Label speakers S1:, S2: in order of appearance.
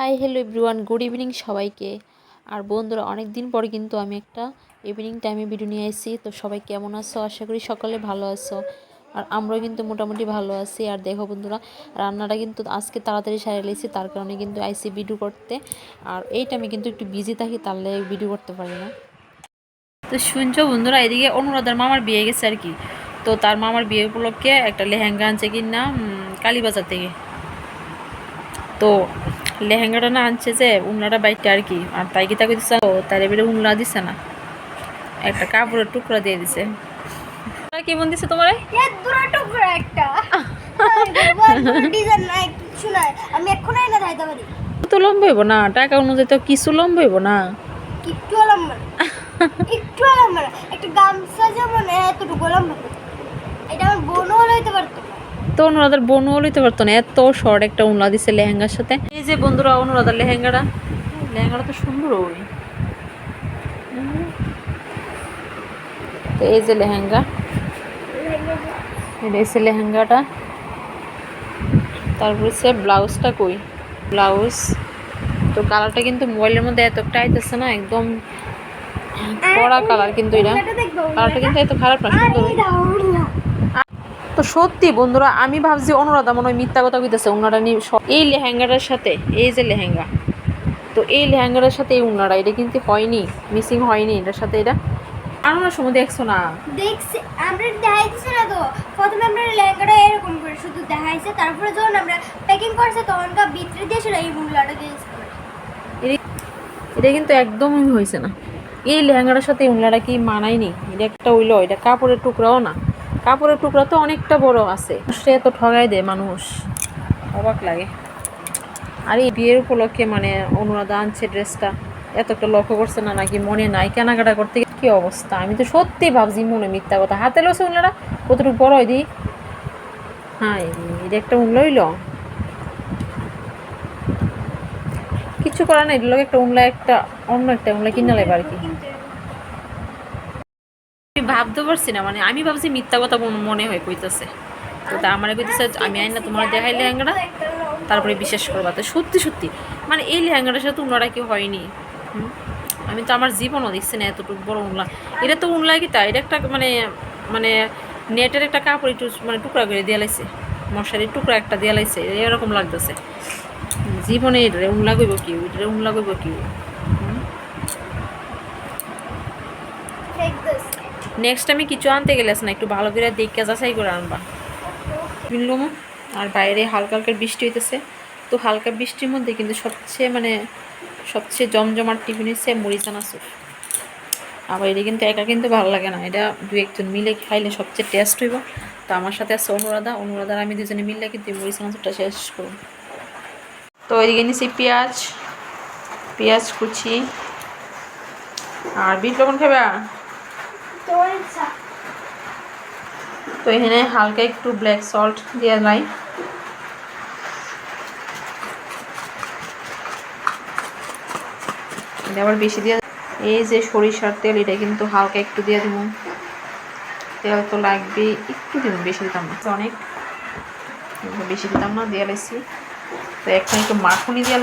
S1: Hi hello everyone, good evening সবাইকে। আর বন্ধুরা, অনেক দিন পরে কিন্তু আমি একটা ইভিনিং টাইমে ভিডিও নিয়ে আসছি। তো সবাই কেমন আছো? আশা করি সকলে ভালো আছো। আর আমরাও কিন্তু মোটামুটি ভালো আছি। আর দেখো বন্ধুরা, রান্নাটা কিন্তু আজকে তাড়াতাড়ি সারিয়ে নিয়েছি, তার কারণে কিন্তু আইসি ভিডিও করতে। আর এই টাইমে কিন্তু একটু বিজি থাকি, তাহলে ভিডিও করতে পারি না। তো শুনছো বন্ধুরা, এদিকে অনুরাধার মামার বিয়ে গেছে আর কি। তো তার মামার বিয়ে উপলক্ষে একটা লেহেঙ্গা আনছে কিনা কালীবাজার থেকে। তো লেহেঙ্গাটা না আনছে যে উন্নাটা বাইটে আর কি। আর তাই কি তাকে দিচ্ছে, তার এবারে উন্না দিচ্ছে না, একটা কাপড়ের টুকরা দিয়ে দিছে। কি মন দিছে তোমার
S2: টুকরা একটা ডিজাইন নাই, কিছু নাই। আমি এক্ষুনি না যাইতে পারি।
S1: তো লম্বা হইব না, টাকা অনুযায়ী তো কিছু লম্বা হইব না।
S2: একটু লম্বা একটু লম্বা একটা গামছা যেমন এতটুকু লম্বা, এটা আমার বোনও লইতে পারতো।
S1: তো অনুরাধার বোনও লইতে পারতো না, এত শর্ট একটা উন্না দিছে লেহেঙ্গার সাথে। এই যে বন্ধুরা, অনুরাধার লেহেঙ্গাটা তো সুন্দর। ওই তো এই যে লেহেঙ্গা, এটা হচ্ছে লেহেঙ্গাটা। তারপরে সে ব্লাউজটা কই, ব্লাউজ তো কালারটা কিন্তু মোবাইলের মধ্যে এতটা আইতেছে না, একদম কড়া কালার। কিন্তু এটা কালারটা কিন্তু এত খারাপ না, সুন্দর। তো সত্যি বন্ধুরা, আমি ভাবছি অনুরাধা মনে হয় মিথ্যা কথা কইতেছে। উনারা নিয়ে এই লেহেঙ্গাটার সাথে, এই যে লেহেঙ্গা, তো এই লেহেঙ্গাটার সাথে এই উনারা, এটা কিন্তু হয়নি, মিসিং হয়নি এটার সাথে। এটা আনার সময় দেখছো না?
S2: দেখছি আমরা, দেখাইছে না তো। প্রথমে আমরা লেহেঙ্গাটা এরকম করে শুধু দেখাইছে, তারপরে যখন আমরা প্যাকিং করছে তখন কা ভিতরে দিয়েছিল এই মুলাটা দিয়েছে।
S1: এটা কিন্তু একদমই হয়েছে না। এই লেহেঙ্গাটার সাথে এই উনলাটা কি মানায়নি। এটা একটা হইলো, এটা কাপড়ের টুকরাও না, কাপড়ের টুকরা তো অনেকটা বড় আছে। সে এত ঠগাই দেয় মানুষ, অবাক লাগে। আর এই বিয়ের উপলক্ষে মানে অনুরাধা আনছে ড্রেসটা, এত একটা লক্ষ্য করছে না নাকি মনে নাই কেনাকাটা করতে কি অবস্থা। আমি তো সত্যি ভাবছি মনে মিথ্যা কথা। হাতে লছে উনলাটা কতটুকু বড় হয় দি। হ্যাঁ, এটা একটা উনলা হইল, কিছু করার নাই। এগুলো একটা উনলা, একটা অন্য একটা উনলা কিনা লাগবে আর কি। আমি ভাবতে পারছি না, মানে আমি ভাবছি মিথ্যা কথা মনে হয় কইতেছে। তো তা আমার কইতেছে আমি আইন না তোমার দেখাই লেহেঙ্গাটা, তারপরে বিশ্বাস করবা। তো সত্যি সত্যি মানে এই লেহেঙ্গাটার সাথে উনলাটা কি হয়নি। আমি তো আমার জীবনও দেখছি না এতটুকু বড় উনলা। এটা তো উনলা কি তা, এটা একটা মানে মানে নেটের একটা কাপড় একটু মানে টুকরা করে দিয়ে লাইছে, মশারির টুকরা একটা দিয়ে লাইছে, এরকম লাগতেছে। জীবনে এটা উনলা কইব কি, এটা উনলা কইব কি। নেক্সট আমি কিছু আনতে গেলে না, একটু ভালো করে দেখে যাচাই করে আনবা কিনলাম। আর বাইরে হালকা হালকা বৃষ্টি হইতেছে। তো হালকা বৃষ্টির মধ্যে কিন্তু সবচেয়ে জমজমাট টিফিন হচ্ছে মুড়ি চানাচুর। আবার এটা কিন্তু একা কিন্তু ভালো লাগে না, এটা দু একজন মিলে খাইলে সবচেয়ে টেস্ট হইব। তো আমার সাথে আছে অনুরাধা আমি দুজনে মিললে কিন্তু মুড়ি চানাচুরটা শেষ করব। তো এদিকে নিচ্ছি পেঁয়াজ কুচি। আর বিট লবণ খাবে? তো এখানে হালকা একটু ব্ল্যাক সল্ট দিয়ে লাই। এটা আবার বেশি দিয়ে, এই যে সরিষার তেল, এটা কিন্তু হালকা একটু দিয়ে দেবো। তেল তো লাগবে, একটু দিব, বেশি দিতাম না, অনেক বেশি দিতাম না, দিয়ে লাইছি। তো এখন একটু মাখনি দিয়ে